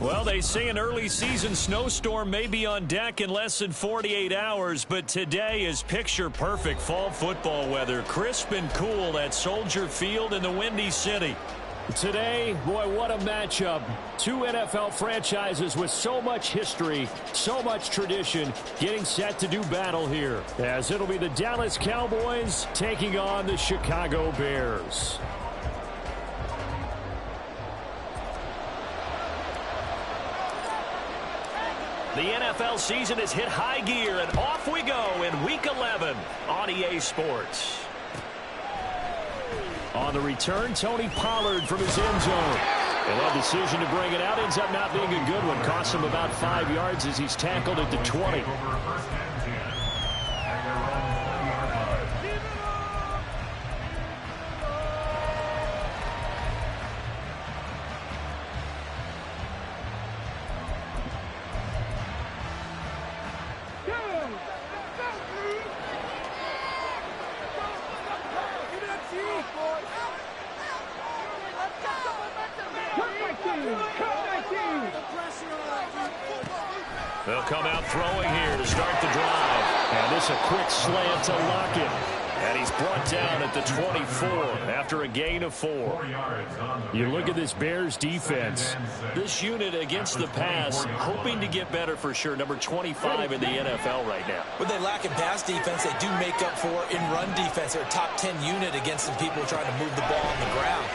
Well, they say an early season snowstorm may be on deck in less than 48 hours, but today is picture-perfect fall football weather. Crisp and cool at Soldier Field in the Windy City. Today, boy, what a matchup. Two NFL franchises with so much history, so much tradition, getting set to do battle here, as it'll be the Dallas Cowboys taking on the Chicago Bears. The NFL season has hit high gear, and off we go in Week 11 on EA Sports. On the return, Tony Pollard from his end zone. And that decision to bring it out ends up not being a good one. Cost him about 5 yards as he's tackled at the 20. They'll come out throwing here to start the drive. And this a quick slant to Lockett. And he's brought down at the 24 after a gain of 4. You look at this Bears defense. This unit against the pass, hoping to get better for sure. Number 25 in the NFL right now. When they lack in pass defense, they do make up for in run defense. They're a top 10 unit against some people trying to move the ball on the ground.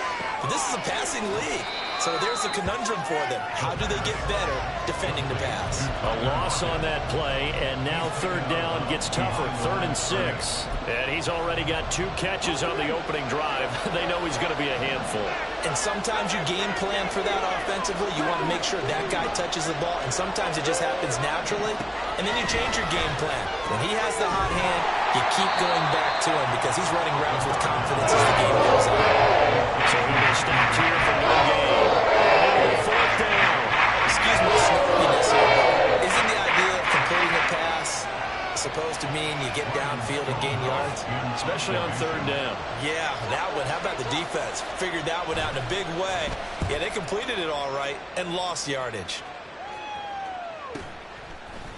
But this is a passing league. So there's a conundrum for them. How do they get better defending the pass? A loss on that play, and now third down gets tougher. 3rd and 6. And he's already got 2 catches on the opening drive. They know he's going to be a handful. And sometimes you game plan for that offensively. You want to make sure that guy touches the ball, and sometimes it just happens naturally. And then you change your game plan. When he has the hot hand, you keep going back to him because he's running routes with confidence as the game goes on. So he will stop here for no gain. And 4th down. Excuse me, snarkiness here, but isn't the idea of completing a pass supposed to mean you get downfield and gain yards? Especially on 3rd down. Yeah, that one. How about the defense? Figured that one out in a big way. Yeah, they completed it all right and lost yardage.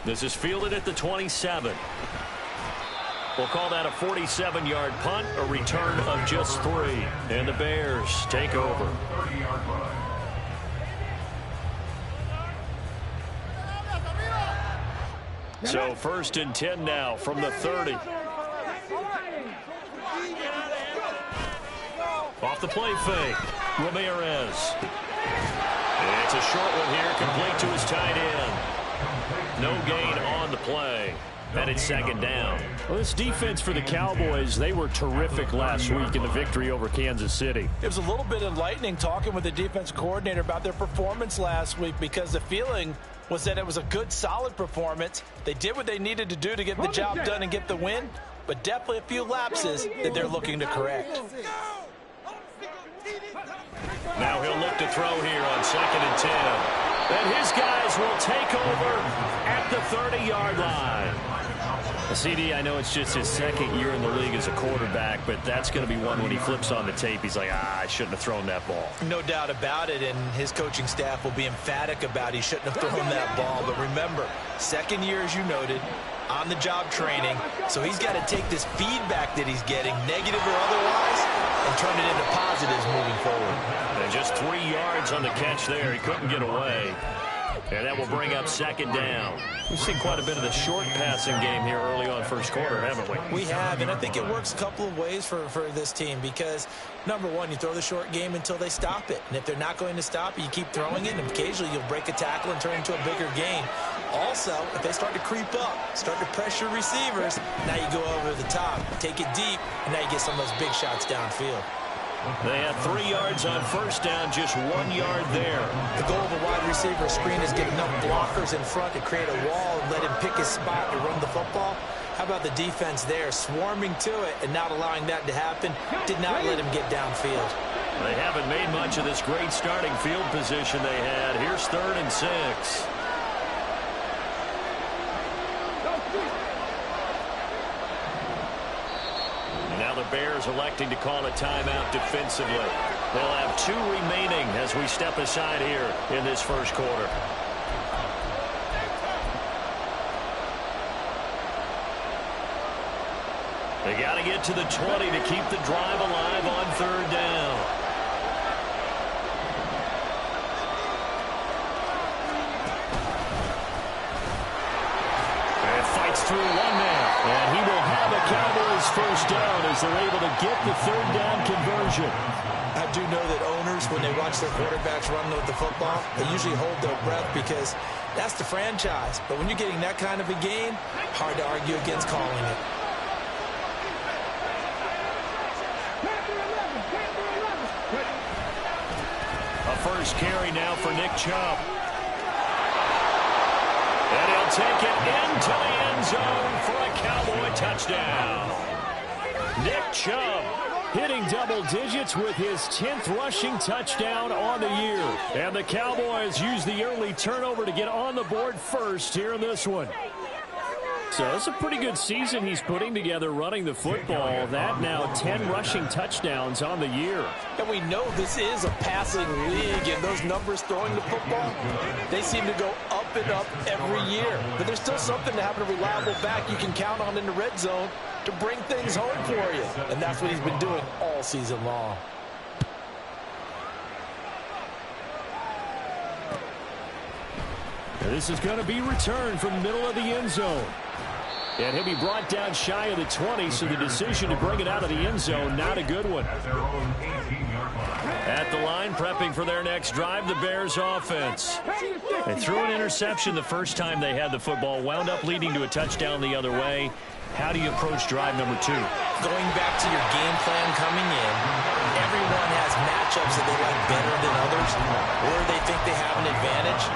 This is fielded at the 27. We'll call that a 47-yard punt, a return of just 3. And the Bears take over. So 1st and 10 now from the 30. Off the play fake, Ramirez. It's a short one here, complete to his tight end. No gain on the play. And it's 2nd down. Well, this defense for the Cowboys, they were terrific last week in the victory over Kansas City. It was a little bit enlightening talking with the defense coordinator about their performance last week because the feeling was that it was a good, solid performance. They did what they needed to do to get the job done and get the win, but definitely a few lapses that they're looking to correct. Now he'll look to throw here on 2nd and 10. And his guys will take over at the 30-yard line. CD, I know it's just his 2nd year in the league as a quarterback, but that's going to be one when he flips on the tape, he's like, I shouldn't have thrown that ball. No doubt about it, and his coaching staff will be emphatic about he shouldn't have thrown that ball. But remember, 2nd year, as you noted, on-the-job training, so he's got to take this feedback that he's getting, negative or otherwise, and turn it into positives moving forward. And just 3 yards on the catch there. He couldn't get away. And that will bring up 2nd down. We've seen quite a bit of the short passing game here early on 1st quarter, haven't we? We have, and I think it works a couple of ways for this team because, number one, you throw the short game until they stop it. And if they're not going to stop it, you keep throwing it, and occasionally you'll break a tackle and turn it into a bigger game. Also, if they start to creep up, start to pressure receivers, now you go over the top, take it deep, and now you get some of those big shots downfield. They had 3 yards on first down, just 1 yard there. The goal of a wide receiver screen is get enough blockers in front to create a wall and let him pick his spot to run the football. How about the defense there, swarming to it and not allowing that to happen? Did not let him get downfield. They haven't made much of this great starting field position they had. Here's 3rd and 6. And now the Bears electing to call a timeout defensively. They'll have 2 remaining as we step aside here in this first quarter. They got to get to the 20 to keep the drive alive on 3rd down. And fights through 1 man. And he will have a Cowboys first down as they're able to get the 3rd down conversion. I do know that owners, when they watch their quarterbacks run with the football, they usually hold their breath because that's the franchise. But when you're getting that kind of a game, hard to argue against calling it. A first carry now for Nick Chubb. And he'll take it into the end zone for a Cowboy touchdown. Nick Chubb hitting double digits with his 10th rushing touchdown on the year. And the Cowboys use the early turnover to get on the board first here in this one. So it's a pretty good season he's putting together running the football. That now 10 rushing touchdowns on the year. And we know this is a passing league, and those numbers throwing the football, they seem to go up and up every year. But there's still something to having a reliable back you can count on in the red zone to bring things home for you. And that's what he's been doing all season long. And this is going to be returned from the middle of the end zone. And he'll be brought down shy of the 20, so the decision to bring it out of the end zone, not a good one. At the line, prepping for their next drive, the Bears offense. They threw an interception the first time they had the football, wound up leading to a touchdown the other way. How do you approach drive number 2? Going back to your game plan coming in, everyone has matchups that they like better than others, or they think they have an advantage.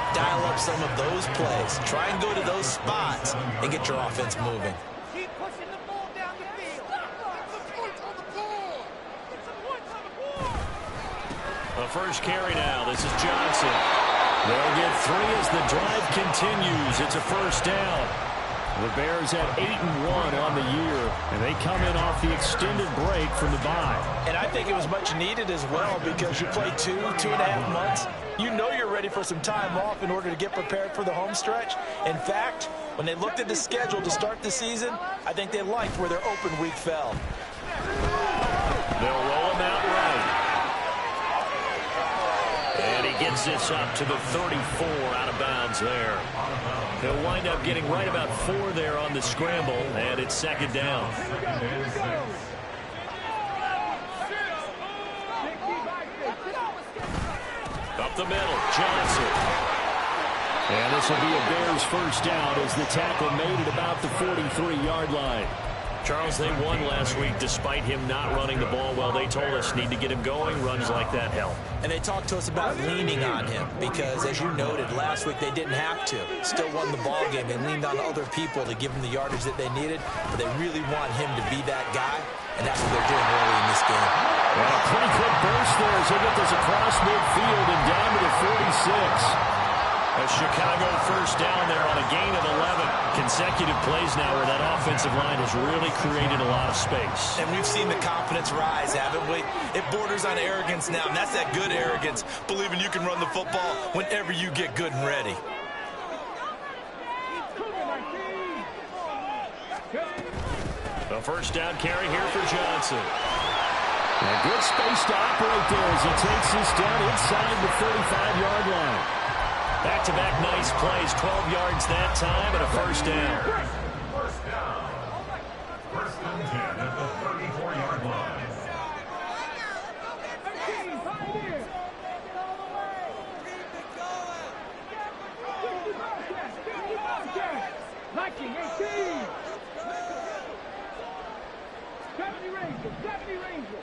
Dial up some of those plays. Try and go to those spots and get your offense moving. Keep pushing the ball down the field. Get some points on the board. Get some points on the board. A first carry now. This is Johnson. They'll get 3 as the drive continues. It's a first down. The Bears at 8-1 on the year, and they come in off the extended break from the bye. And I think it was much needed as well because you play 2.5 months. You know you're ready for some time off in order to get prepared for the home stretch. In fact, when they looked at the schedule to start the season, I think they liked where their open week fell. They'll roll him out right. And he gets this up to the 34 out of bounds there. He'll wind up getting right about 4 there on the scramble, and it's 2nd down. Up the middle, Johnson. And this will be a Bears first down as the tackle made it about the 43-yard line. Charles, they won last week despite him not running the ball well. They told us need to get him going. Runs like that help. And they talked to us about leaning on him because, as you noted, last week they didn't have to. Still won the ball game. They leaned on other people to give them the yardage that they needed, but they really want him to be that guy, and that's what they're doing early in this game. And a pretty quick burst there as they get this across midfield and down to the 46. A Chicago first down there on a gain of 11. Consecutive plays now where that offensive line has really created a lot of space. And we've seen the confidence rise, haven't we? It borders on arrogance now, and that's that good arrogance, believing you can run the football whenever you get good and ready. A first down carry here for Johnson. A good space to operate there as he takes this down inside the 35-yard line. Back-to-back nice plays, 12 yards that time, and a first down. First down. First and 10 at the 34-yard line. Deputy Ranger.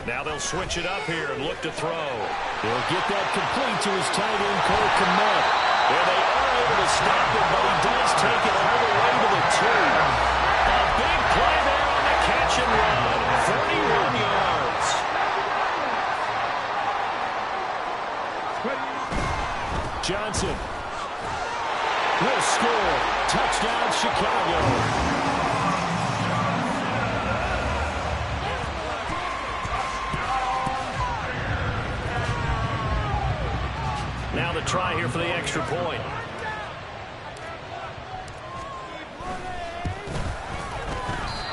Now they'll switch it up here and look to throw. He'll get that complete to his tight end, Cole Kmet. And they are able to stop it, but he does take it all the way to the 2. A big play there on the catch and run. 31 yards. Johnson will score. Touchdown, Chicago. Now the try here for the extra point.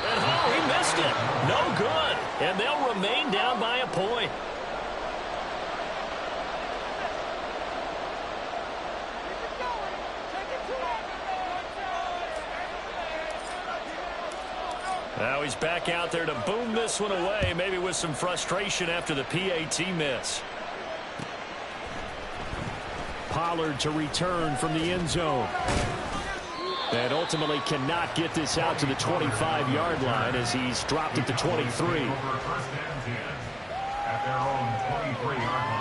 And oh, he missed it. No good. And they'll remain down by a point. Now he's back out there to boom this one away, maybe with some frustration after the PAT miss. Pollard to return from the end zone. And ultimately cannot get this out to the 25-yard line as he's dropped at the 23. First and 10 at their own 23-yard line.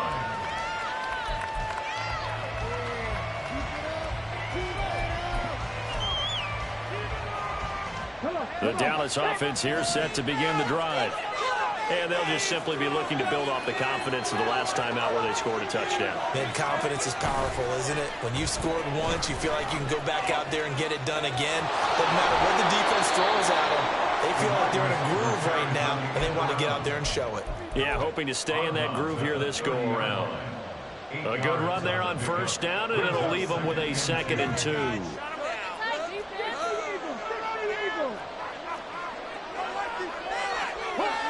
The Dallas offense here set to begin the drive. And they'll just simply be looking to build off the confidence of the last time out where they scored a touchdown. Man, confidence is powerful, isn't it? When you've scored once, you feel like you can go back out there and get it done again. Doesn't matter what the defense throws at them. They feel like they're in a groove right now, and they want to get out there and show it. Yeah, hoping to stay in that groove here this go-around. A good run there on first down, and it'll leave them with a 2nd and 2.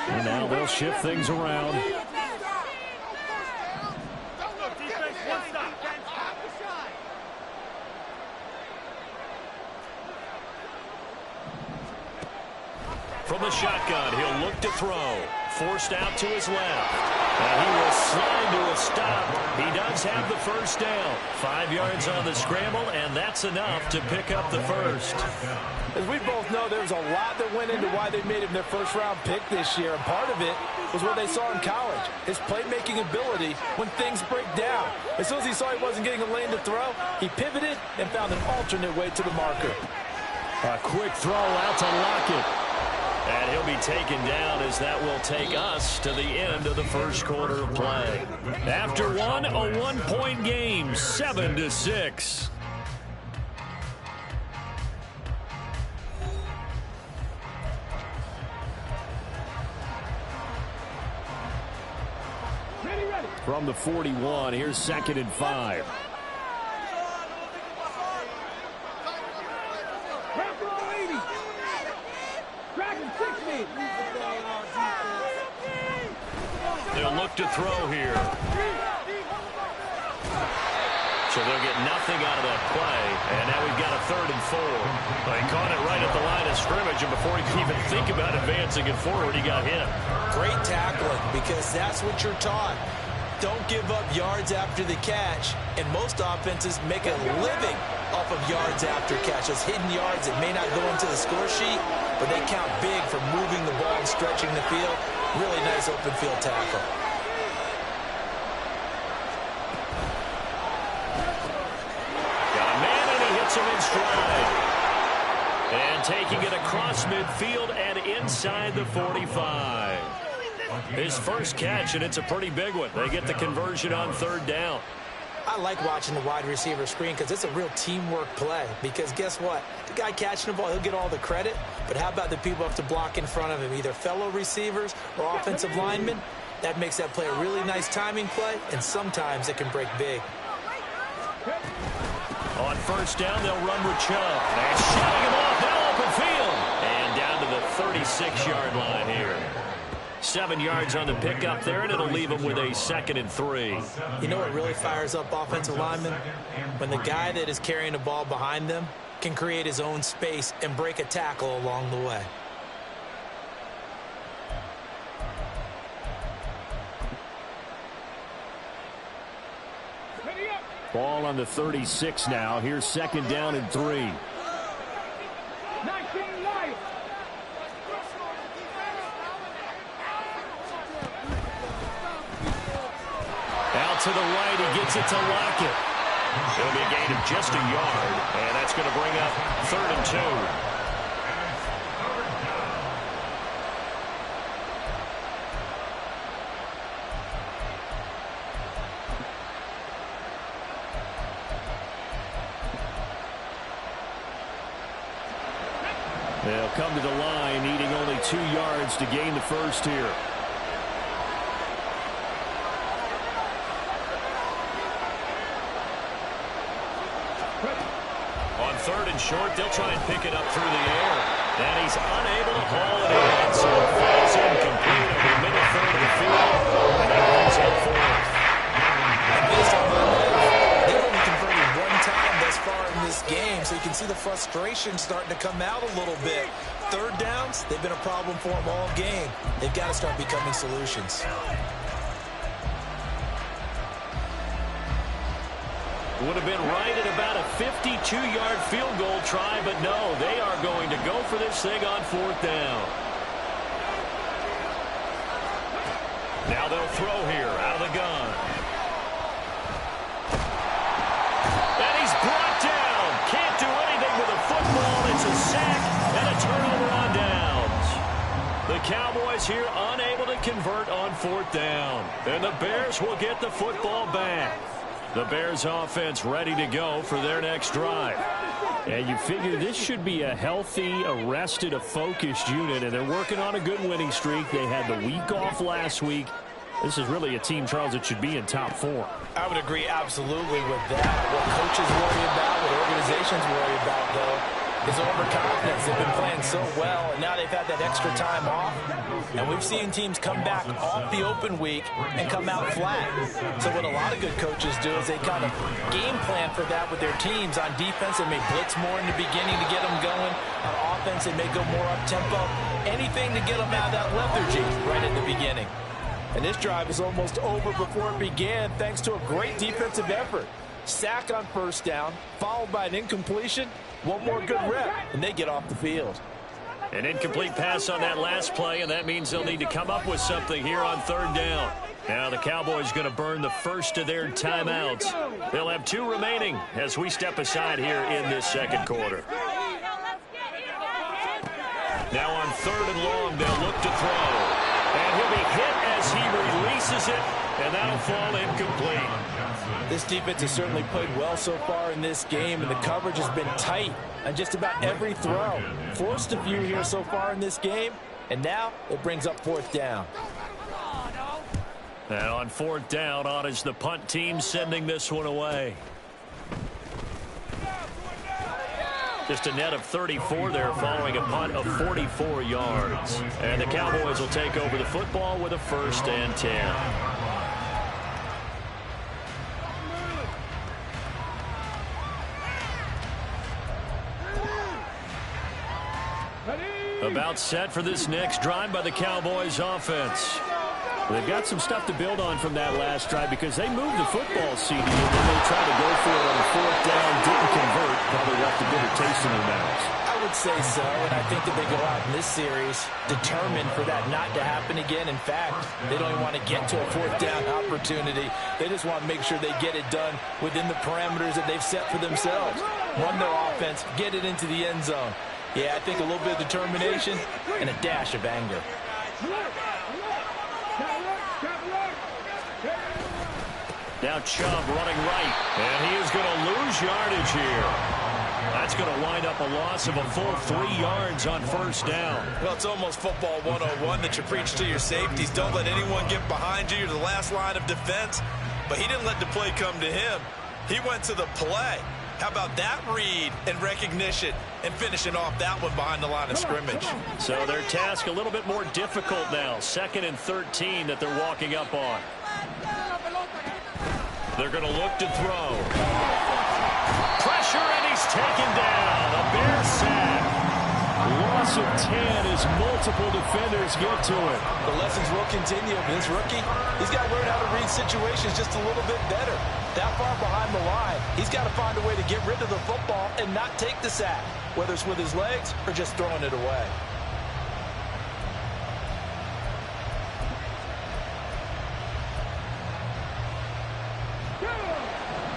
And now they'll shift things around. From the shotgun, he'll look to throw. Forced out to his left. And he will slide to a stop. He does have the first down. 5 yards on the scramble, and that's enough to pick up the first. As we both know, there's a lot that went into why they made him their first-round pick this year, and part of it was what they saw in college, his playmaking ability when things break down. As soon as he saw he wasn't getting a lane to throw, he pivoted and found an alternate way to the marker. A quick throw out to Lockett. And he'll be taken down as that will take us to the end of the first quarter of play. After one, a 1-point game, 7-6. From the 41, here's 2nd and 5. They'll look to throw here. So they'll get nothing out of that play. And now we've got a 3rd and 4. They caught it right at the line of scrimmage, and before he could even think about advancing it forward, he got hit. Great tackling, because that's what you're taught. Don't give up yards after the catch. And most offenses make a living off of yards after catch. Those hidden yards that may not go into the score sheet, but they count big for moving the ball and stretching the field. Really nice open field tackle. Got a man, and he hits him in stride. And taking it across midfield and inside the 45. His first catch, and it's a pretty big one. They get the conversion on 3rd down. I like watching the wide receiver screen because it's a real teamwork play. Because guess what? The guy catching the ball, he'll get all the credit. But how about the people who have to block in front of him, either fellow receivers or offensive linemen? That makes that play a really nice timing play, and sometimes it can break big. On first down, they'll run with Chubb. And shutting him off, now open field. And down to the 36-yard line here. 7 yards on the pickup there, and it'll leave them with a 2nd and 3. You know what really fires up offensive linemen? When the guy that is carrying the ball behind them can create his own space and break a tackle along the way. Ball on the 36 now. Here's 2nd down and 3. to the right. He gets it to Lockett. It'll be a gain of just a yard, and that's going to bring up 3rd and 2. They'll come to the line, needing only 2 yards to gain the first here. On 3rd and short, they'll try and pick it up through the air. And he's unable to haul it in, so it falls incomplete over the middle third of the field. And that brings up 4th. And based on my move, they've only converted 1 time thus far in this game, so you can see the frustration starting to come out a little bit. 3rd downs, they've been a problem for them all game. They've got to start becoming solutions. Would have been right at about a 52-yard field goal try, but no, they are going to go for this thing on 4th down. Now they'll throw here out of the gun. And he's brought down. Can't do anything with a football. It's a sack and a turnover on downs. The Cowboys here unable to convert on 4th down. And the Bears will get the football back. The Bears offense ready to go for their next drive. And you figure this should be a healthy, a focused unit, and they're working on a good winning streak. They had the week off last week. This is really a team, Charles, that should be in top 4. I would agree absolutely with that. What coaches worry about, what organizations worry about, though, is overconfidence. They've been playing so well, and now they've had that extra time off. And we've seen teams come back off the open week and come out flat. So what a lot of good coaches do is they kind of game plan for that with their teams. On defense, they may blitz more in the beginning to get them going. On offense, they may go more up-tempo. Anything to get them out of that lethargy right at the beginning. And this drive is almost over before it began thanks to a great defensive effort. Sack on 1st down, followed by an incompletion. One more good rep, and they get off the field. An incomplete pass on that last play, and that means they'll need to come up with something here on 3rd down. Now the Cowboys going to burn the first of their timeouts. They'll have 2 remaining as we step aside here in this 2nd quarter. Now on 3rd and long, they'll look to throw. And he'll be hit as he releases it, and that'll fall incomplete. This defense has certainly played well so far in this game, and the coverage has been tight on just about every throw. Forced a few here so far in this game, and now it brings up 4th down. And on 4th down, on is the punt team sending this one away. Just a net of 34 there following a punt of 44 yards. And the Cowboys will take over the football with a 1st and 10. About set for this next drive by the Cowboys offense. They've got some stuff to build on from that last drive because they moved the football, CD, and then they tried to go for it on 4th down, didn't convert, probably left a bitter taste in their mouths. I would say so, and I think that they go out in this series determined for that not to happen again. In fact, they don't even want to get to a 4th down opportunity. They just want to make sure they get it done within the parameters that they've set for themselves. Run their offense, get it into the end zone. Yeah, I think a little bit of determination and a dash of anger. Now Chubb running right, and he is going to lose yardage here. That's going to wind up a loss of a full 3 yards on 1st down. Well, it's almost football 101 that you preach to your safeties. Don't let anyone get behind you. You're the last line of defense. But he didn't let the play come to him. He went to the play. How about that read and recognition and finishing off that one behind the line of scrimmage? So their task a little bit more difficult now. 2nd and 13 that they're walking up on. They're going to look to throw. Pressure, and he's taken down. A Bear sack. Loss of 10 as multiple defenders get to it. The lessons will continue. This rookie, he's got to learn how to read situations just a little bit better. That far behind the line, he's got to find a way to get rid of the football and not take the sack, whether it's with his legs or just throwing it away.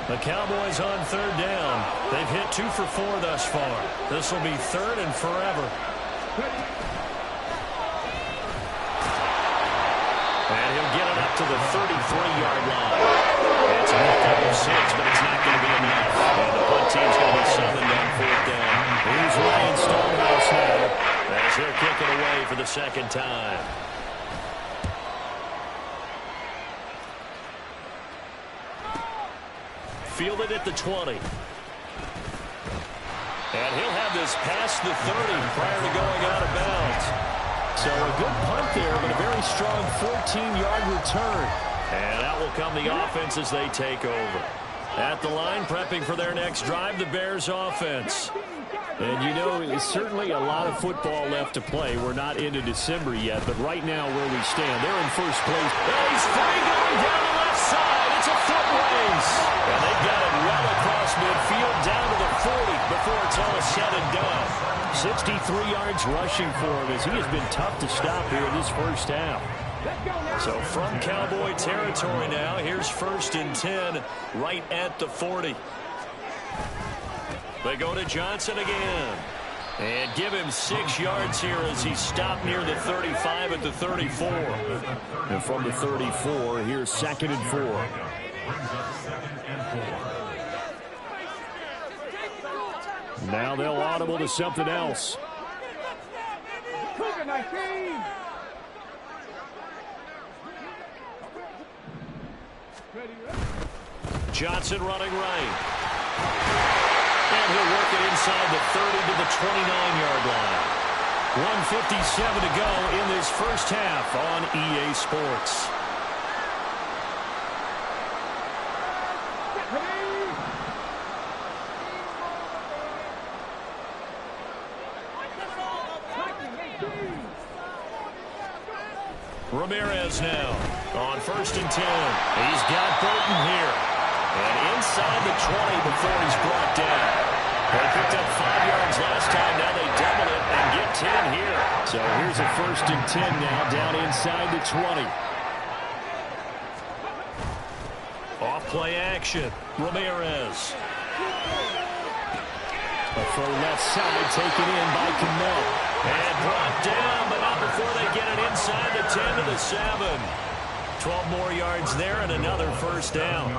The Cowboys on third down. They've hit 2 for 4 thus far. This will be third and forever. And he'll get it up to the 33-yard line. It's a pickup of 6, but it's not going to be enough. And the punt team's going to be summoned on fourth down. Here's Ryan Stonehouse now as he'll kick it away for the second time. Fielded at the 20. And he'll have this past the 30 prior to going out of bounds. So a good punt there, but a very strong 14-yard return. And out will come the offense as they take over. At the line, prepping for their next drive, the Bears offense. And you know, it's certainly a lot of football left to play. We're not into December yet, but right now where we stand, they're in first place. And he's free going down the left side. It's a foot race. And they've got it well across midfield down to the 40 before it's all said and done. 63 yards rushing for him as he has been tough to stop here in this first half. So from Cowboy territory now, here's 1st and 10 right at the 40. They go to Johnson again. And give him 6 yards here as he stopped near the 35 at the 34. And from the 34, here's 2nd and 4. Now they'll audible to something else. Johnson running right. And he'll work it inside the 30 to the 29-yard line. 1:57 to go in this first half on EA Sports. Ramirez now on 1st and 10. He's got Burton here. And inside the 20 before he's brought down. They picked up 5 yards last time. Now they double it and get 10 here. So here's a 1st and 10 now down inside the 20. Off play action. Ramirez. A throw left side taken in by Cannell. And brought down, but not before they get it inside the 10 to the 7. 12 more yards there and another first down.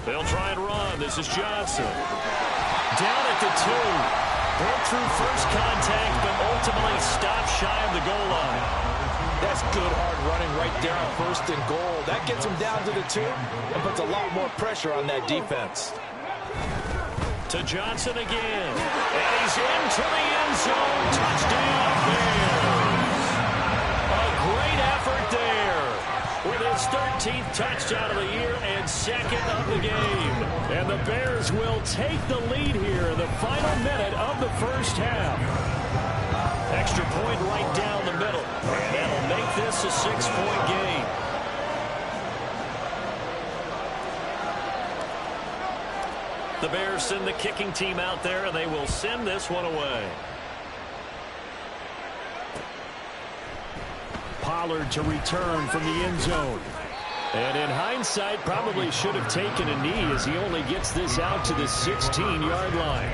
They'll try and run. This is Johnson. Down at the 2. Broke through first contact, but ultimately stopped shy of the goal line. That's good hard running right there on 1st and goal. That gets him down to the 2 and puts a lot more pressure on that defense. To Johnson again. And he's into the end zone. Touchdown Bears. A great effort there. With his 13th touchdown of the year and 2nd of the game. And the Bears will take the lead here in the final minute of the first half. Extra point right down the middle. And that'll make this a 6-point game. The Bears send the kicking team out there, and they will send this one away. Pollard to return from the end zone. And in hindsight, probably should have taken a knee as he only gets this out to the 16-yard line.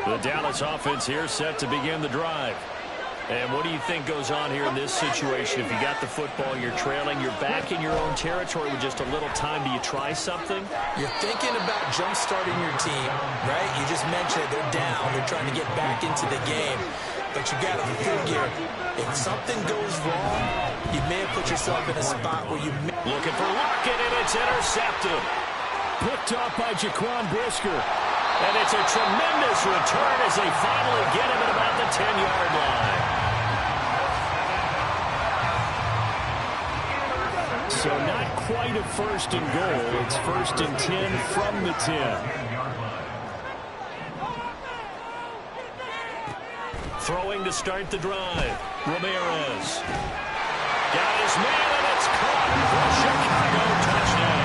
The Dallas offense here set to begin the drive. And what do you think goes on here in this situation? If you got the football, you're trailing, you're back in your own territory with just a little time. Do you try something? You're thinking about jump-starting your team, right? You just mentioned it. They're down. They're trying to get back into the game. But you got to figure, if something goes wrong, you may have put yourself in a spot where you... Looking for Lockett, and it's intercepted. Picked off by Jaquan Brisker. And it's a tremendous return as they finally get him at about the 10-yard line. So not quite a 1st and goal. It's 1st and 10 from the 10. Throwing to start the drive. Ramirez. Got his man, and it's caught for Chicago touchdown.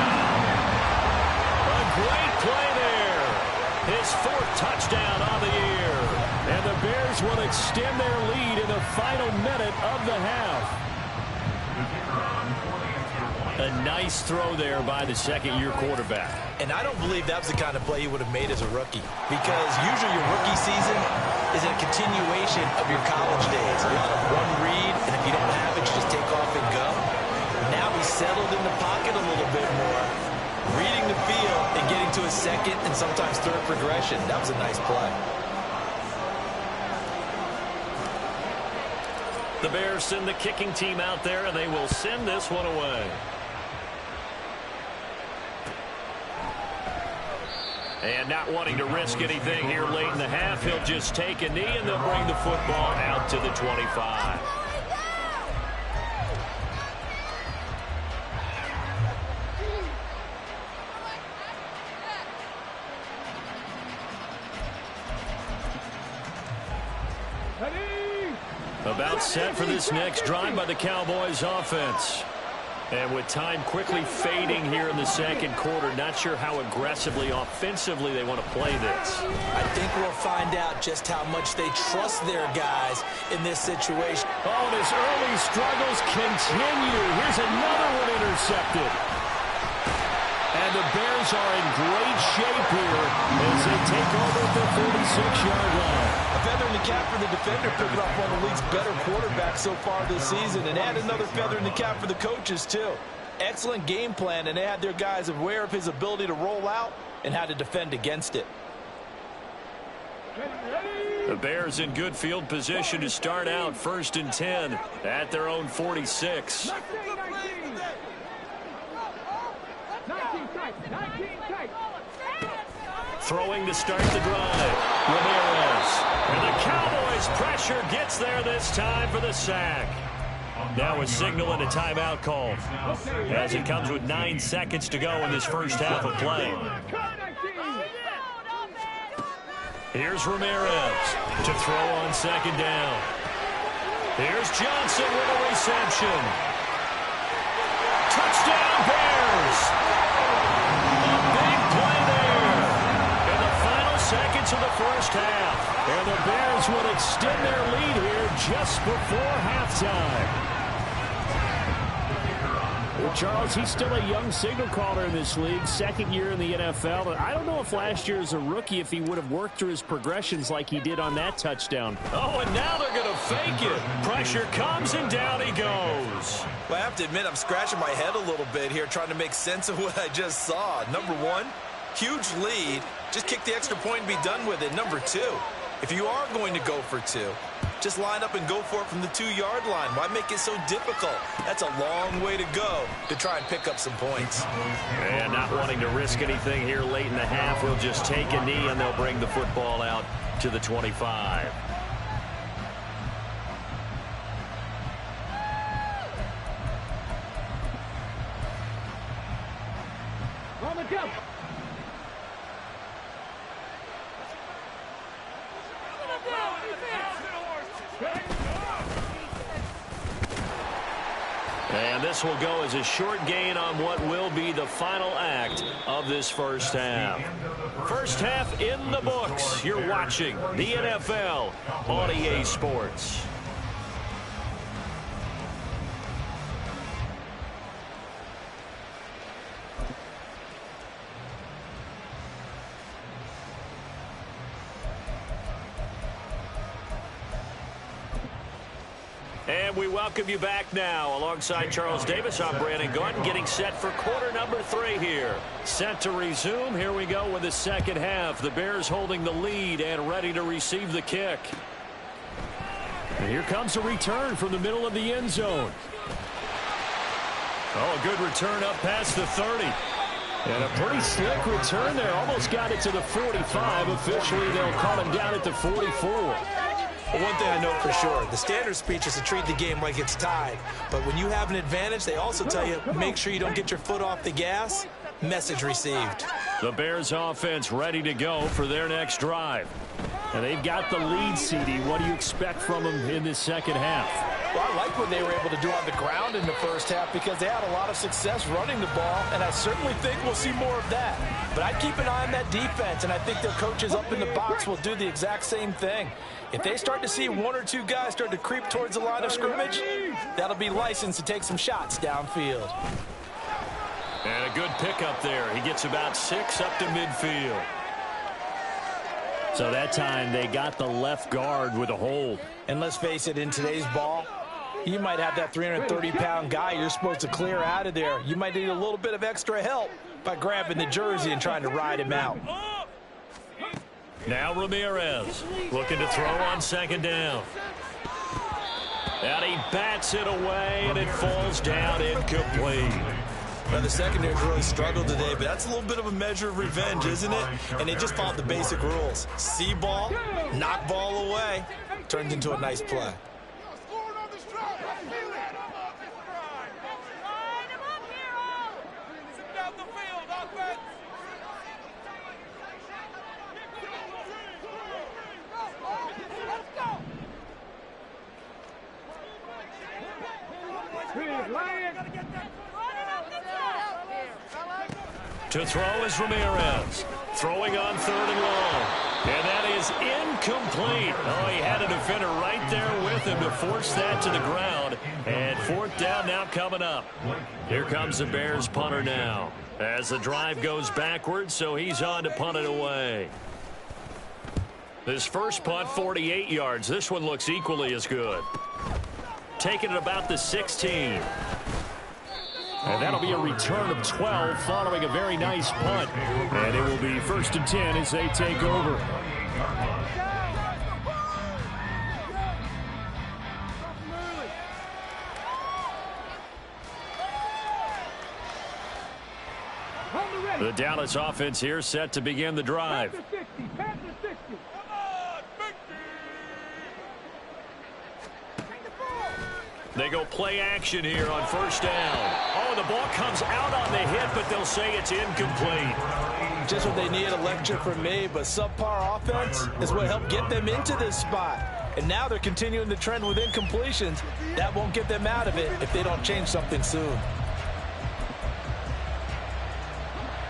fourth touchdown on the year. And the Bears will extend their lead in the final minute of the half. A nice throw there by the second-year quarterback. And I don't believe that was the kind of play he would have made as a rookie, because usually your rookie season is a continuation of your college days. A lot of one read, and if you don't have it, you just take off and go. Now he's settled in the pocket a little bit more, reading the field and getting to a second and sometimes third progression. That was a nice play. The Bears send the kicking team out there, and they will send this one away. And not wanting to risk anything here late in the half, he'll just take a knee, and they'll bring the football out to the 25. About set for this next drive by the Cowboys offense. And with time quickly fading here in the second quarter, not sure how aggressively, offensively they want to play this. I think we'll find out just how much they trust their guys in this situation. Oh, and his early struggles continue. Here's another one intercepted. And the Bears are in great shape here as they take over at the 46-yard line. A feather in the cap for the defender, picking up one of the league's better quarterbacks so far this season, and add another feather in the cap for the coaches, too. Excellent game plan, and they had their guys aware of his ability to roll out and how to defend against it. The Bears in good field position to start out 1st and 10 at their own 46. Throwing to start the drive. Ramirez. And the Cowboys pressure gets there this time for the sack. Now a signal and a timeout call, as it comes with 9 seconds to go in this first half of play. Here's Ramirez to throw on 2nd down. Here's Johnson with a reception. Touchdown Bears! Seconds of the first half, and the Bears will extend their lead here just before halftime. Well, Charles, he's still a young signal caller in this league, 2nd year in the NFL. But I don't know if last year as a rookie, if he would have worked through his progressions like he did on that touchdown. Oh, and now they're going to fake it. Pressure comes, and down he goes. Well, I have to admit, I'm scratching my head a little bit here trying to make sense of what I just saw. Number one, huge lead. Just kick the extra point and be done with it. Number two, if you are going to go for two, just line up and go for it from the 2-yard line. Why make it so difficult? That's a long way to go to try and pick up some points. And not wanting to risk anything here late in the half, we'll just take a knee, and they'll bring the football out to the 25. On the jump. And this will go as a short gain on what will be the final act of this first half. First half in the books. You're watching the NFL on EA Sports. And we welcome you back now. Alongside Charles Davis, I'm Brandon Gordon, getting set for quarter number 3 here. Set to resume. Here we go with the second half. The Bears holding the lead and ready to receive the kick. And here comes a return from the middle of the end zone. Oh, a good return up past the 30. And a pretty slick return there. Almost got it to the 45. Officially, they'll call him down at the 44. Well, one thing I know for sure, the standard speech is to treat the game like it's tied. But when you have an advantage, they also tell you, make sure you don't get your foot off the gas. Message received. The Bears offense ready to go for their next drive. And they've got the lead, CD. What do you expect from them in this second half? Well, I like what they were able to do on the ground in the first half because they had a lot of success running the ball, and I certainly think we'll see more of that. But I'd keep an eye on that defense, and I think their coaches up in the box will do the exact same thing. If they start to see one or two guys start to creep towards the line of scrimmage, that'll be licensed to take some shots downfield. And a good pickup there. He gets about 6 up to midfield. So that time they got the left guard with a hold. And let's face it, in today's ball, you might have that 330-pound guy you're supposed to clear out of there. You might need a little bit of extra help by grabbing the jersey and trying to ride him out. Now Ramirez looking to throw on second down. And he bats it away, and it falls down incomplete. Now, the secondary's really struggled today, but that's a little bit of a measure of revenge, isn't it? And they just followed the basic rules. See ball, knock ball away. Turned into a nice play. To throw is Ramirez. Throwing on 3rd and long. And that is incomplete. Oh, he had a defender right there with him to force that to the ground. And 4th down now coming up. Here comes the Bears punter now. As the drive goes backwards, so he's on to punt it away. This first punt, 48 yards. This one looks equally as good. Taking it about the 16. And that'll be a return of 12 following a very nice punt. And it will be 1st and 10 as they take over. The Dallas offense here set to begin the drive. They go play action here on 1st down. Oh, the ball comes out on the hit, but they'll say it's incomplete. Just what they needed a lecture from me, but subpar offense is what helped get them into this spot. And now they're continuing the trend with incompletions. That won't get them out of it if they don't change something soon.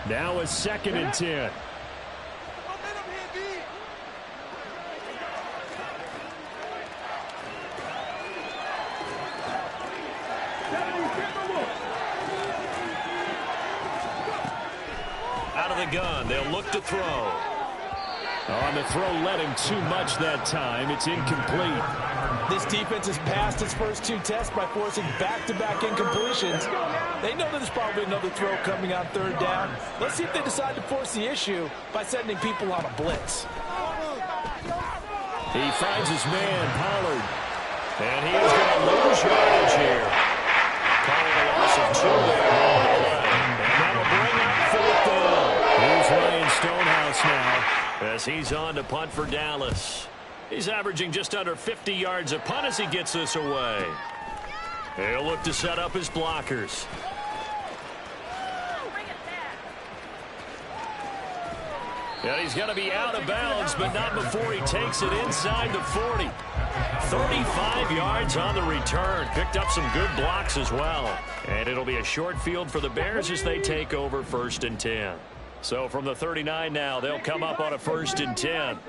Now a 2nd and 10. Out of the gun, they'll look to throw. On the throw, led him too much that time. It's incomplete. This defense has passed its first 2 tests by forcing back-to-back incompletions. They know that there's probably another throw coming on 3rd down. Let's see if they decide to force the issue by sending people on a blitz. He finds his man, Pollard. And he is going to lose yardage here. Calling a loss of 2 there on the play. And that'll bring up 4th down. Here's Ryan Stonehouse now, as he's on to punt for Dallas. He's averaging just under 50 yards a punt as he gets this away. He'll look to set up his blockers. And he's going to be out of bounds, but not before he takes it inside the 40. 35 yards on the return. Picked up some good blocks as well. And it'll be a short field for the Bears as they take over 1st and 10. So from the 39 now, they'll come up on a 1st and 10.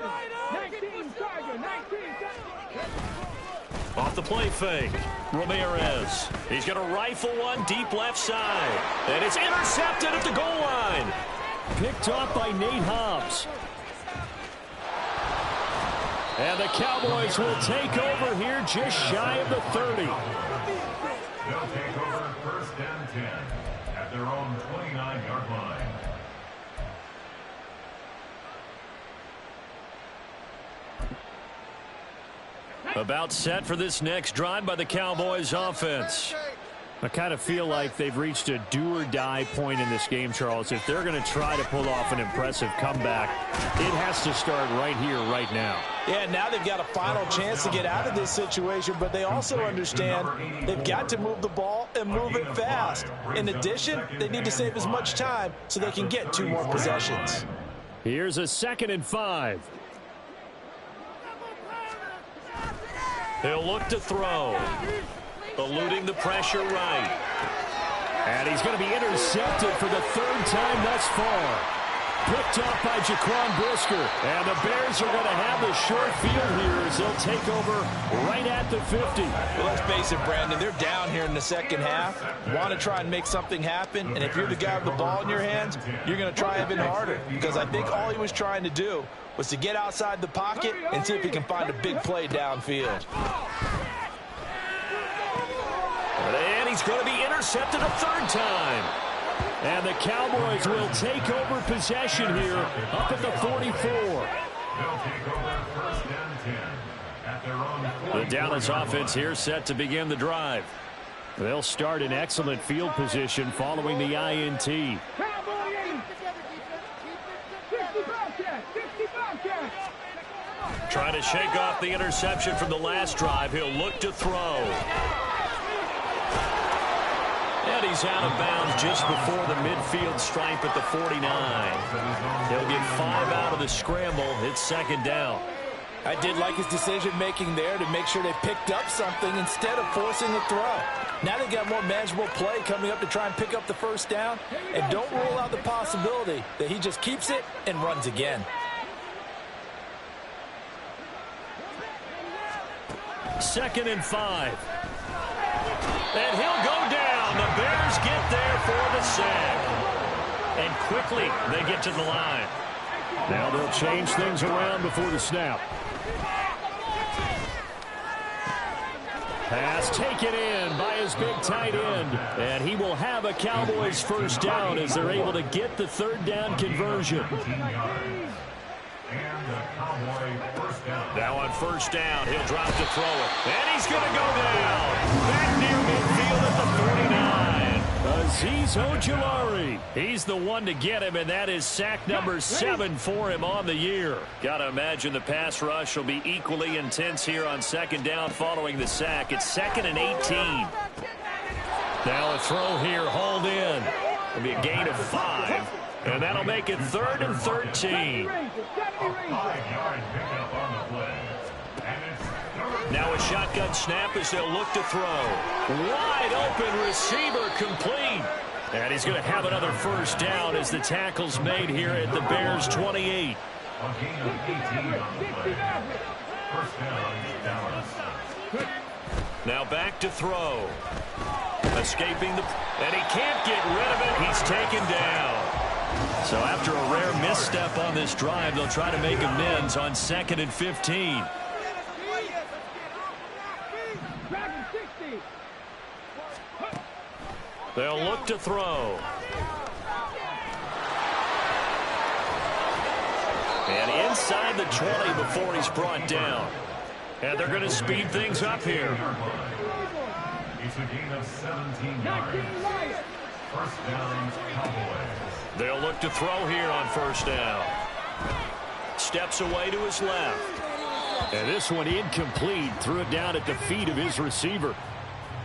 Off the play fake, Ramirez. He's going to rifle one deep left side. And it's intercepted at the goal line. picked off by Nate Hobbs. And the Cowboys will take over here just shy of the 30. They'll take over 1st and 10 at their own 29-yard line. About set for this next drive by the Cowboys offense. I kind of feel like they've reached a do-or-die point in this game, Charles. If they're going to try to pull off an impressive comeback, it has to start right here, right now. Yeah, now they've got a final chance to get out of this situation, but they also understand they've got to move the ball and move it fast. In addition, they need to save as much time so they can get 2 more possessions. Here's a 2nd and 5. He'll look to throw. Eluding the pressure right. And he's going to be intercepted for the third time thus far. Picked up by Jaquan Brisker. And the Bears are going to have the short field here as they'll take over right at the 50. Well, let's face it, Brandon, they're down here in the second half. Want to try and make something happen. And if you're the guy with the ball in your hands, you're going to try even harder. Because I think all he was trying to do was to get outside the pocket and see if he can find a big play downfield. And he's going to be intercepted a third time. And the Cowboys will take over possession here up at the 44. They'll take over first and 10 at their own 44. The Dallas offense here set to begin the drive. They'll start in excellent field position following the INT. Trying to shake off the interception from the last drive. He'll look to throw. And he's out of bounds just before the midfield stripe at the 49. He'll get 5 out of the scramble. It's second down. I did like his decision-making there to make sure they picked up something instead of forcing a throw. Now they got more manageable play coming up to try and pick up the first down. And don't rule out the possibility that he just keeps it and runs again. Second and 5. And he'll go down. The Bears get there for the sack. And quickly they get to the line. Now they'll change things around before the snap. Pass taken in by his big tight end. And he will have a Cowboys first down as they're able to get the third down conversion. Now on first down, he'll drop to throw it. And he's going to go down. Back near midfield at the 49. Azeez Ojulari. He's the one to get him, and that is sack number 7 for him on the year. Got to imagine the pass rush will be equally intense here on second down following the sack. It's 2nd and 18. Now a throw here, hauled in. It'll be a gain of 5. And that'll make it 3rd and 13. Now a shotgun snap as they'll look to throw. Wide open receiver complete. And he's going to have another first down as the tackle's made here at the Bears 28. Now back to throw. Escaping the... And he can't get rid of it. He's taken down. So after a rare misstep on this drive, they'll try to make amends on 2nd and 15. They'll look to throw. And inside the 20 before he's brought down. And they're going to speed things up here. It's a gain of 17 yards. First down, Cowboys. They'll look to throw here on first down. Steps away to his left. And this one incomplete. Threw it down at the feet of his receiver.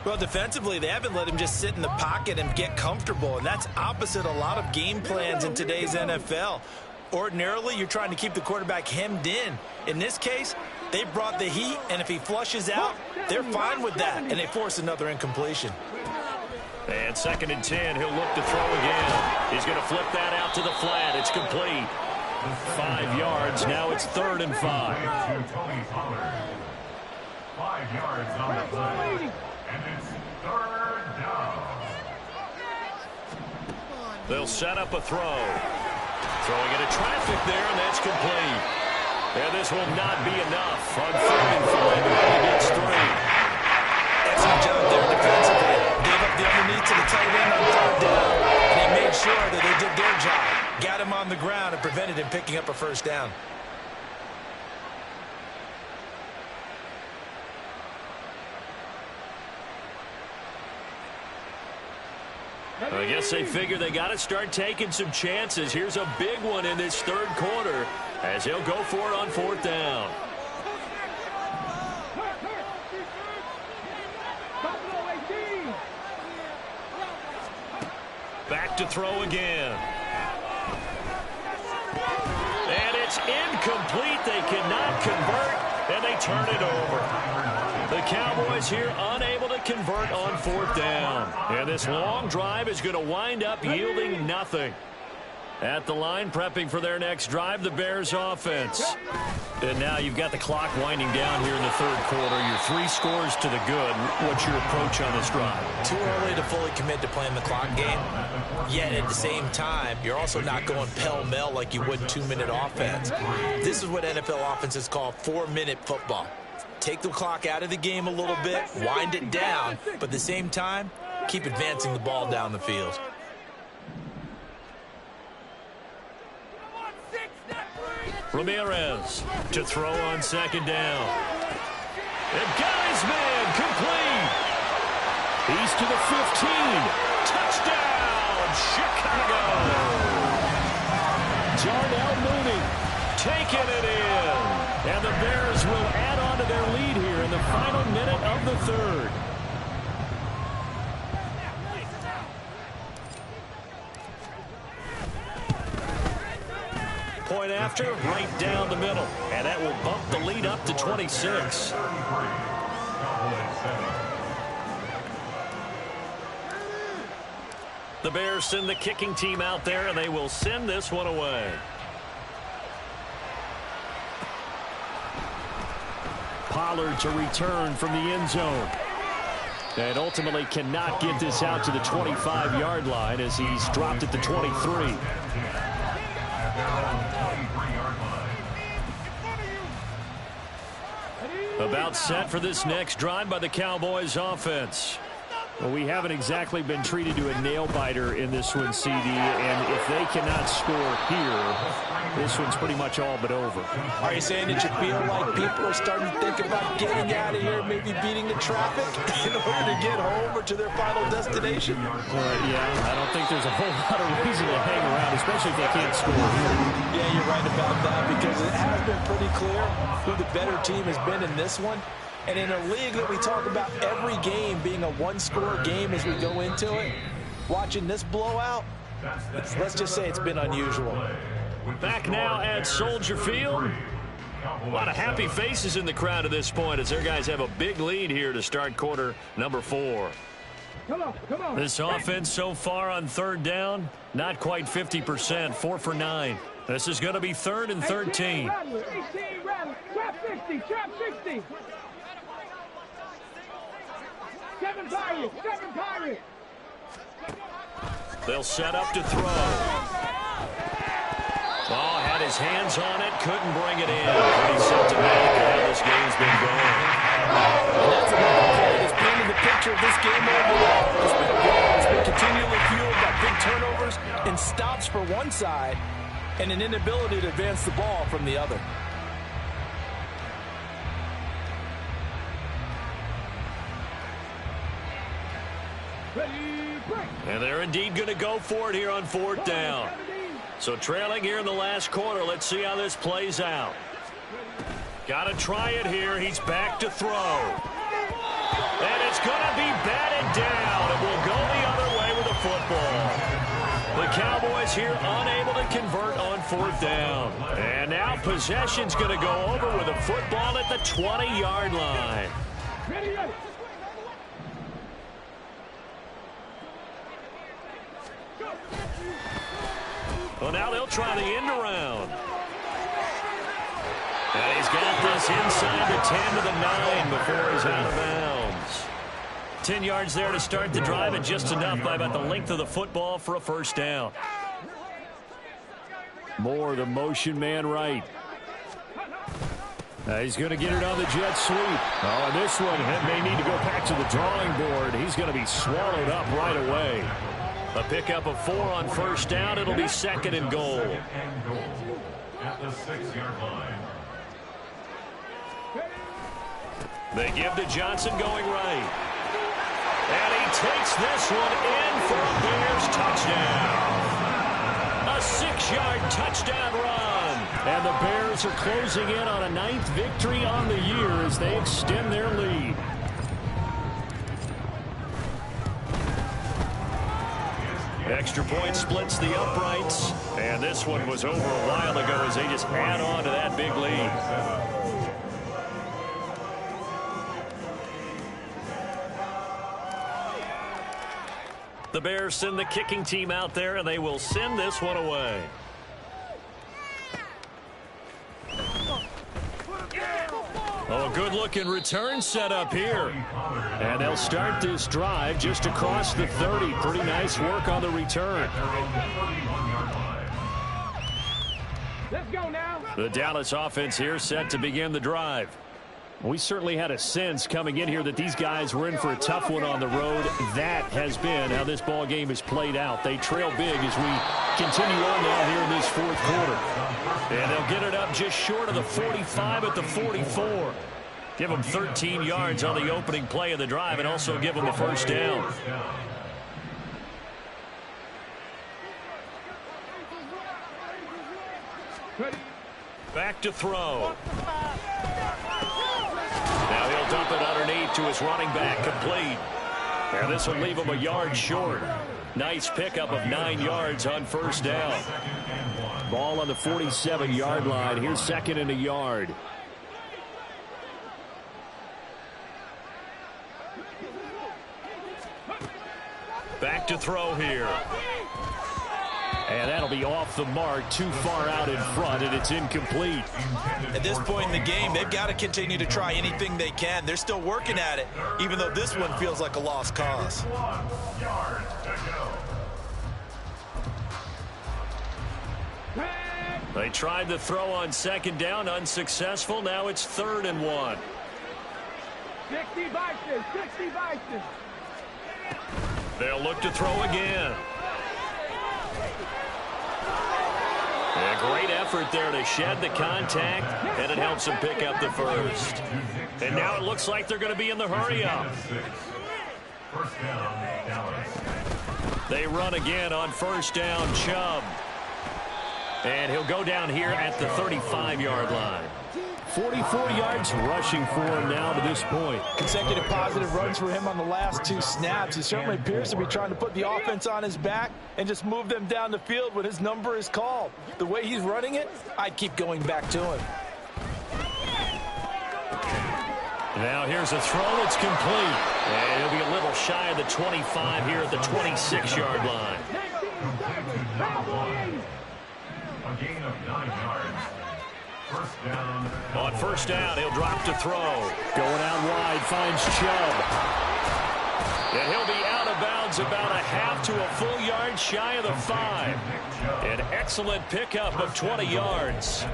Well, defensively, they haven't let him just sit in the pocket and get comfortable, and that's opposite a lot of game plans in today's NFL. Ordinarily, you're trying to keep the quarterback hemmed in. In this case, they brought the heat, and if he flushes out, they're fine with that, and they force another incompletion. And 2nd and 10, he'll look to throw again. He's going to flip that out to the flat. It's complete. 5 yards. Now it's 3rd and 5. 5 yards on the play. And it's 3rd down. They'll set up a throw. Throwing into traffic there, and that's complete. And this will not be enough. On 3rd and 5, he gets 3. Excellent job there defensively. Gave up the underneath to the tight end on 3rd down. And they made sure that they did their job. Got him on the ground and prevented him picking up a first down. I guess they figure they got to start taking some chances. Here's a big one in this 3rd quarter as he'll go for it on 4th down. Back to throw again. And it's incomplete. They cannot convert. And they turn it over. The Cowboys here unable to convert on 4th down. And this long drive is going to wind up yielding nothing. At the line, prepping for their next drive, the Bears offense. And now you've got the clock winding down here in the 3rd quarter. Your 3 scores to the good. What's your approach on this drive? Too early to fully commit to playing the clock game. Yet at the same time, you're also not going pell-mell like you would 2-minute offense. This is what NFL offenses call 4-minute football. Take the clock out of the game a little bit, wind it down, but at the same time, keep advancing the ball down the field. Ramirez to throw on 2nd down. And got his man complete. He's to the 15. Touchdown, Chicago. Darnell Mooney taking it in. And the Bears will add on to their lead here in the final minute of the 3rd. Point after, right down the middle. And that will bump the lead up to 26. The Bears send the kicking team out there, and they will send this one away. Pollard to return from the end zone. And ultimately cannot get this out to the 25-yard line as he's dropped at the 23. About set for this next drive by the Cowboys offense. Well, we haven't exactly been treated to a nail-biter in this one, CD, and if they cannot score here, this one's pretty much all but over. Are you saying that you feel like people are starting to think about getting out of here, maybe beating the traffic in order to get home or to their final destination? Yeah, I don't think there's a whole lot of reason to hang around, especially if they can't score here. Yeah, you're right about that, because it has been pretty clear who the better team has been in this one. And in a league that we talk about every game being a one-score game as we go into it, watching this blowout, let's just say it's been unusual. Back now at Soldier Field. A lot of happy faces in the crowd at this point as their guys have a big lead here to start quarter number 4. Come on. This offense so far on 3rd down, not quite 50%, 4 for 9. This is going to be 3rd and 13. 18 rattle. Trap 60. 7 Pirates. They'll set up to throw. Oh, had his hands on it, couldn't bring it in. Pretty symptomatic of how this game's been going. And that's another play that's painted the picture of this game overall. It's been continually fueled by big turnovers and stops for one side and an inability to advance the ball from the other. And they're indeed going to go for it here on 4th down. So trailing here in the last quarter. Let's see how this plays out. Got to try it here. He's back to throw. And it's going to be batted down. It will go the other way with the football. The Cowboys here unable to convert on 4th down. And now possession's going to go over with a football at the 20-yard line. Ready. Well, now they'll try the end around. And he's got this inside the 10 to the 9 before he's out of bounds. 10 yards there to start the drive, and just enough by about the length of the football for a 1st down. Moore, the motion man right. He's going to get it on the jet sweep. Oh, and this one may need to go back to the drawing board. He's going to be swallowed up right away. A pickup of 4 on 1st down. It'll be 2nd and goal. At the 6-yard line. They give to Johnson going right. And he takes this one in for a Bears touchdown. A 6-yard touchdown run. And the Bears are closing in on a 9th victory on the year as they extend their lead. Extra point splits the uprights. And this one was over a while ago as they just add on to that big lead. The Bears send the kicking team out there, and they will send this one away. Oh, a good-looking return set up here. And they'll start this drive just across the 30. Pretty nice work on the return. Let's go now. The Dallas offense here set to begin the drive. We certainly had a sense coming in here that these guys were in for a tough one on the road. That has been how this ball game has played out. They trail big as we continue on now here in this fourth quarter. And they'll get it up just short of the 45 at the 44. Give them 13 yards on the opening play of the drive and also give them a first down. Back to throw. Now he'll dump it underneath to his running back, complete. And this will leave him a yard short. Nice pickup of 9 yards on first down. Ball on the 47-yard line. Here's second and a yard. Back to throw here. And that'll be off the mark, too far out in front, and it's incomplete. At this point in the game, they've got to continue to try anything they can. They're still working at it, even though this one feels like a lost cause. 1 yard to go. They tried the throw on second down, unsuccessful. Now it's 3rd and 1. 60 Vikings, 60 Vikings. They'll look to throw again. A great effort there to shed the contact, and it helps them pick up the first. And now it looks like they're going to be in the hurry-up. First down, Dallas. They run again on first down, Chubb. And he'll go down here at the 35-yard line. 44 yards rushing for him now to this point. Consecutive positive runs for him on the last 2 snaps. He certainly appears to be trying to put the offense on his back and just move them down the field when his number is called. The way he's running it, I'd keep going back to him. Now here's a throw. It's complete. And he'll be a little shy of the 25 here at the 26-yard line. A gain of 9 yards. First down. On first down, he'll drop to throw. Going out wide, finds Chubb. And he'll be out of bounds about a half to a full yard shy of the 5. An excellent pickup of 20 yards.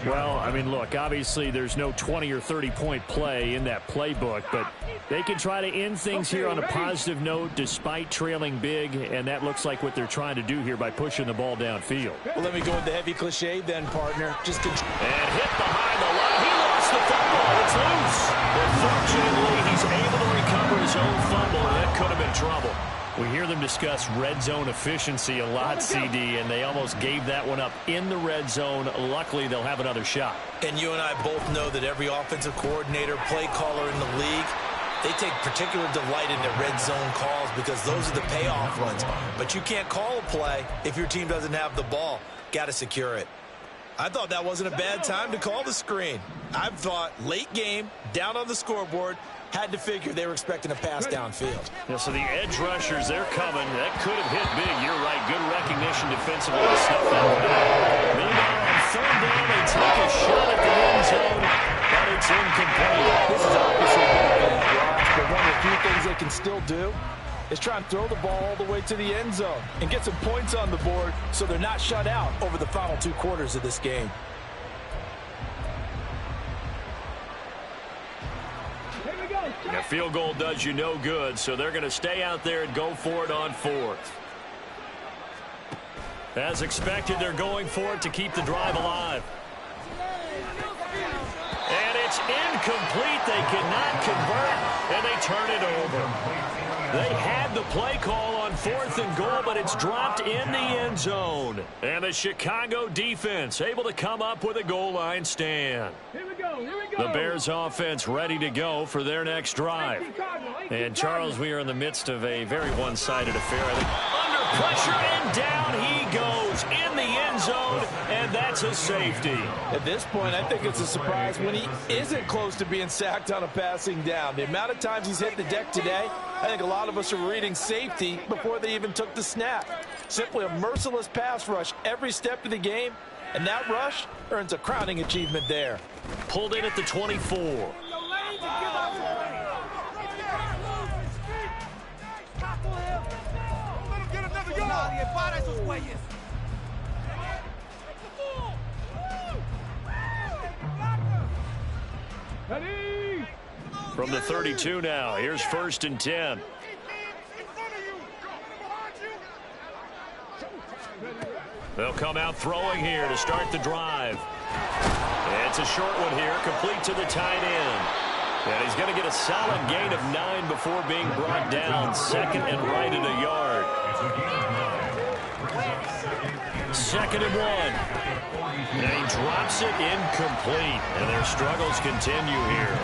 Well, I mean, look, obviously there's no 20 or 30-point play in that playbook, but they can try to end things here on a positive note despite trailing big, and that looks like what they're trying to do here by pushing the ball downfield. Well, let me go with the heavy cliche then, partner. Just control. And hit behind the line. He lost the football. It's loose. But fortunately, he's able to recover his own fumble. That could have been trouble. We hear them discuss red zone efficiency a lot, CD, and they almost gave that one up in the red zone. Luckily, they'll have another shot. And you and I both know that every offensive coordinator, play caller in the league, they take particular delight in their red zone calls because those are the payoff ones. But you can't call a play if your team doesn't have the ball. Got to secure it. I thought that wasn't a bad time to call the screen. I thought late game, down on the scoreboard, had to figure they were expecting a pass downfield. Yeah, so the edge rushers, they're coming. That could have hit big. You're right. Good recognition defensively to stuff that one out. Meanwhile, on third down, they take a shot at the end zone, but it's incomplete. This is obviously a bad watch, but one of the few things they can still do is try and throw the ball all the way to the end zone and get some points on the board so they're not shut out over the final 2 quarters of this game. A field goal does you no good, so they're going to stay out there and go for it on 4th. As expected, they're going for it to keep the drive alive. And it's incomplete. They cannot convert, and they turn it over. They had the play call on 4th and goal, but it's dropped in the end zone. And the Chicago defense able to come up with a goal line stand. Here we go, here we go. The Bears offense ready to go for their next drive. And, Charles, we are in the midst of a very one-sided affair. I think under pressure, and down he goes in the end zone, and that's a safety. At this point, I think it's a surprise when he isn't close to being sacked on a passing down. The amount of times he's hit the deck today, I think a lot of us are reading safety before they even took the snap. Simply a merciless pass rush every step of the game, and that rush earns a crowning achievement there. Pulled in at the 24. From the 32 now, here's 1st and 10. They'll come out throwing here to start the drive. It's a short one here, complete to the tight end. And he's going to get a solid gain of 9 before being brought down, 2nd and right at a yard. 2nd and 1. And he drops it incomplete, and their struggles continue here.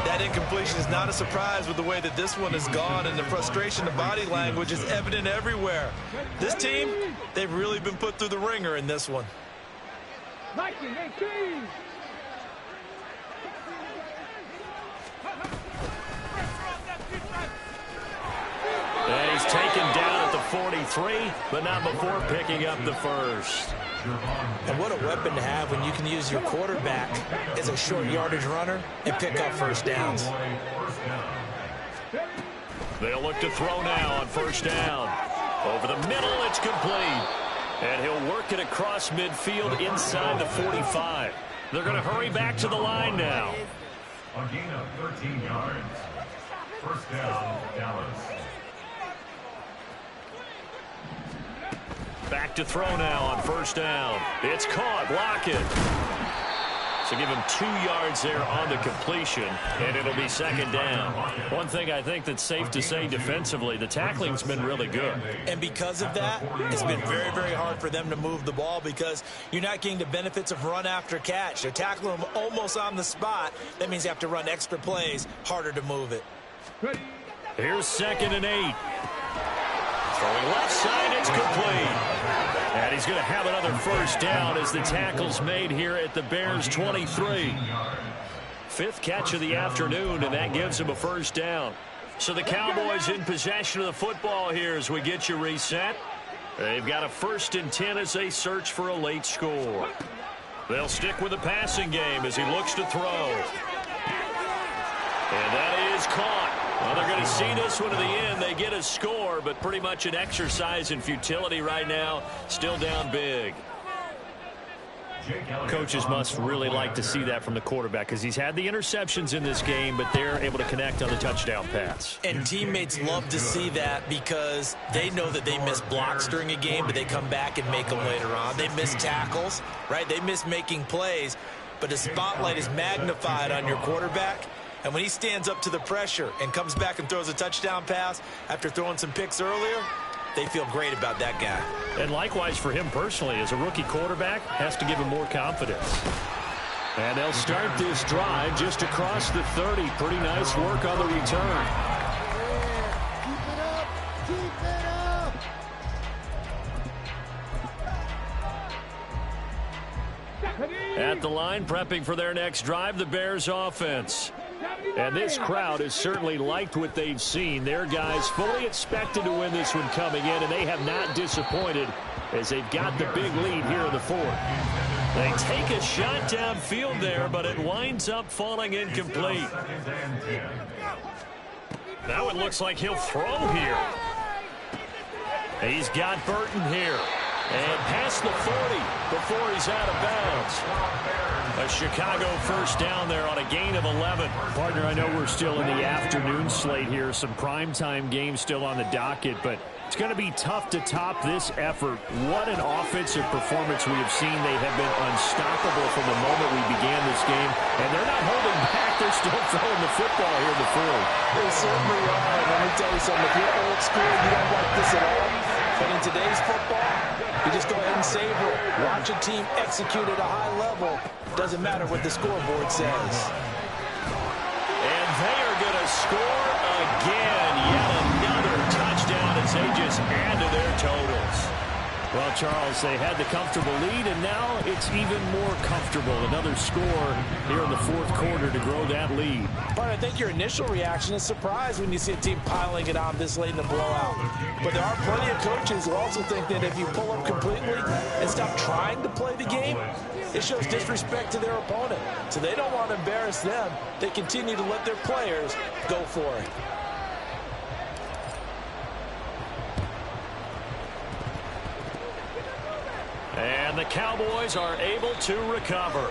That incompletion is not a surprise with the way that this one has gone, and the frustration, the body language is evident everywhere. This team, they've really been put through the ringer in this one. And he's taken down at the 43, but not before picking up the first. And what a weapon to have when you can use your quarterback as a short yardage runner and pick up first downs. They'll look to throw now on 1st down. Over the middle, it's complete. And he'll work it across midfield inside the 45. They're going to hurry back to the line now. A gain of 13 yards. 1st down, Dallas. Back to throw now on 1st down. It's caught. Lockett. So give him 2 yards there on the completion, and it'll be 2nd down. One thing I think that's safe to say defensively, the tackling's been really good. And because of that, it's been very, very hard for them to move the ball because you're not getting the benefits of run after catch. They're tackling them almost on the spot. That means you have to run extra plays, harder to move it. Here's 2nd and 8. Throwing left side, it's complete. And he's going to have another 1st down as the tackle's made here at the Bears' 23. 5th catch of the afternoon, and that gives him a 1st down. So the Cowboys in possession of the football here as we get you reset. They've got a 1st and 10 as they search for a late score. They'll stick with the passing game as he looks to throw. And that is caught. Well, they're going to see this one to the end. They get a score, but pretty much an exercise in futility right now. Still down big. Coaches must really like to see that from the quarterback because he's had the interceptions in this game, but they're able to connect on the touchdown pass. And teammates love to see that because they know that they miss blocks during a game, but they come back and make them later on. They miss tackles, right? They miss making plays, but the spotlight is magnified on your quarterback. And when he stands up to the pressure and comes back and throws a touchdown pass after throwing some picks earlier, they feel great about that guy. And likewise for him personally, as a rookie quarterback, has to give him more confidence. And they'll start this drive just across the 30. Pretty nice work on the return. Keep it up. At the line, prepping for their next drive, the Bears offense. And this crowd has certainly liked what they've seen. Their guys fully expected to win this one coming in, and they have not disappointed as they've got the big lead here in the 4th. They take a shot downfield there, but it winds up falling incomplete. Now it looks like he'll throw here. He's got Burton here. And past the 40 before he's out of bounds. A Chicago 1st down there on a gain of 11. Partner, I know we're still in the afternoon slate here. Some primetime games still on the docket, but it's going to be tough to top this effort. What an offensive performance we have seen. They have been unstoppable from the moment we began this game, and they're not holding back. They're still throwing the football here in the 4th. They certainly are. And let me tell you something. If you're old school, you don't like this at all. But in today's football, you just go ahead and savor it. Watch a team execute at a high level. Doesn't matter what the scoreboard says. And they are going to score again. Yet another touchdown as they just add to their totals. Well, Charles, they had the comfortable lead, and now it's even more comfortable. Another score here in the fourth quarter to grow that lead. But I think your initial reaction is surprise when you see a team piling it on this late in the blowout. But there are plenty of coaches who also think that if you pull up completely and stop trying to play the game, it shows disrespect to their opponent. So they don't want to embarrass them. They continue to let their players go for it. And the Cowboys are able to recover.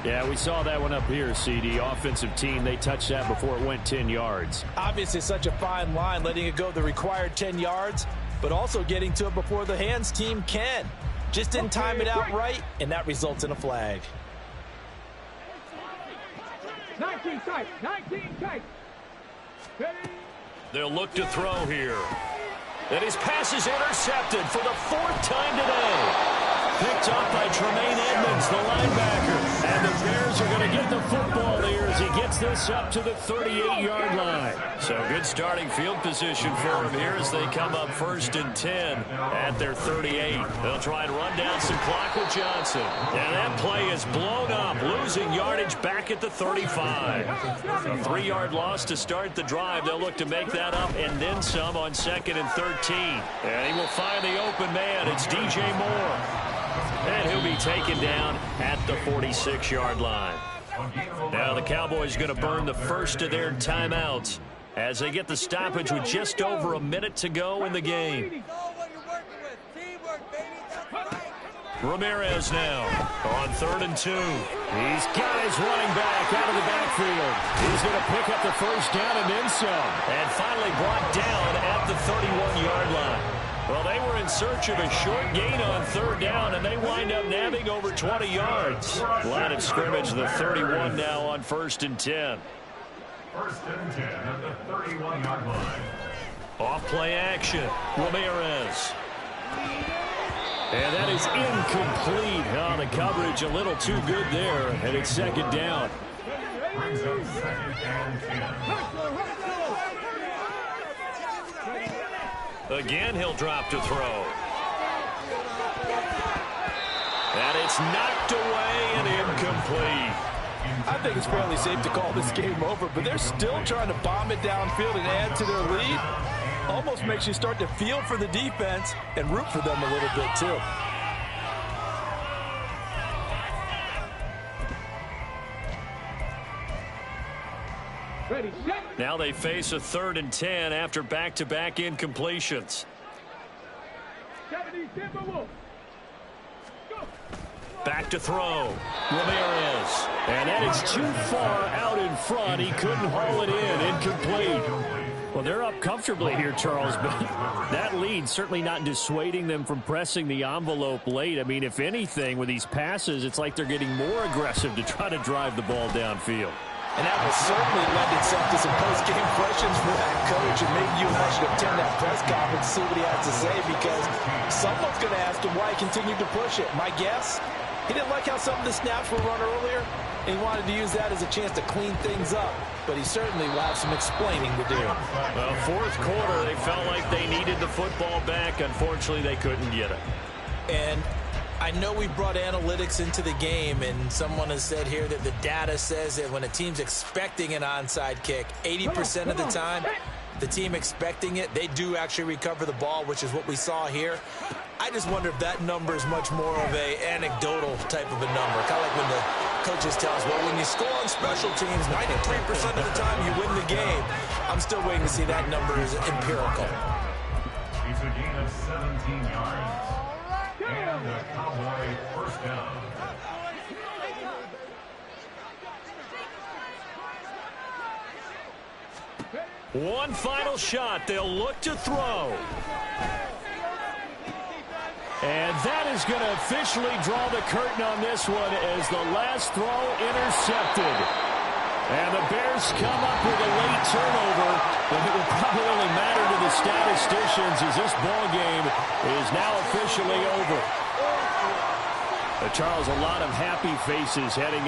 Yeah, we saw that one up here, CD. Offensive team, they touched that before it went 10 yards. Obviously, such a fine line, letting it go the required 10 yards, but also getting to it before the hands team can. Just didn't time it out right, and that results in a flag. 19 tight, 19 tight. They'll look to throw here. And his pass is intercepted for the fourth time today. Picked up by Tremaine Edmonds, the linebacker. And the Bears are going to get the football here as he gets this up to the 38-yard line. So good starting field position for him here as they come up 1st and 10 at their 38. They'll try and run down some clock with Johnson. And that play is blown up, losing yardage back at the 35. A 3-yard loss to start the drive. They'll look to make that up and then some on 2nd and 13. And he will find the open man. It's DJ Moore. And he'll be taken down at the 46-yard line. Now the Cowboys going to burn the first of their timeouts as they get the stoppage with just over a minute to go in the game. Ramirez now on 3rd and 2. He's got his running back out of the backfield. He's going to pick up the first down and then some. And finally brought down at the 31-yard line. Well, they were in search of a short gain on 3rd down, and they wind up nabbing over 20 yards. Line of scrimmage, the 31 now on 1st and 10. 1st and 10 at the 31-yard line. Off play action, Ramirez. And that is incomplete. Oh, the coverage a little too good there, and it's 2nd down. Brings up 2nd and 10. Again, he'll drop to throw. And it's knocked away and incomplete. I think it's fairly safe to call this game over, but they're still trying to bomb it downfield and add to their lead. Almost makes you start to feel for the defense and root for them a little bit, too. Now they face a 3rd and 10 after back-to-back incompletions. Back to throw. Ramirez. And that is too far out in front. He couldn't haul it in. Incomplete. Well, they're up comfortably here, Charles, but that lead certainly not dissuading them from pressing the envelope late. I mean, if anything, with these passes, it's like they're getting more aggressive to try to drive the ball downfield. And that will certainly lend itself to some post-game questions for that coach. And maybe you and I should attend that press conference to see what he has to say, because someone's going to ask him why he continued to push it. My guess, he didn't like how some of the snaps were run earlier, and he wanted to use that as a chance to clean things up. But he certainly will have some explaining to do. Well, 4th quarter, they felt like they needed the football back. Unfortunately, they couldn't get it. And I know we brought analytics into the game, and someone has said here that the data says that when a team's expecting an onside kick, 80% of the time, the team expecting it, they do actually recover the ball, which is what we saw here. I just wonder if that number is much more of a anecdotal type of a number. Kind of like when the coaches tell us, well, when you score on special teams, 93% of the time you win the game. I'm still waiting to see that number is empirical. It's a gain of 17 yards. And a Cowboy first down. One final shot. They'll look to throw. And that is going to officially draw the curtain on this one as the last throw intercepted. And the Bears come up with a late turnover, but it will probably only matter to the statisticians as this ball game is now officially over. Charles, a lot of happy faces heading in.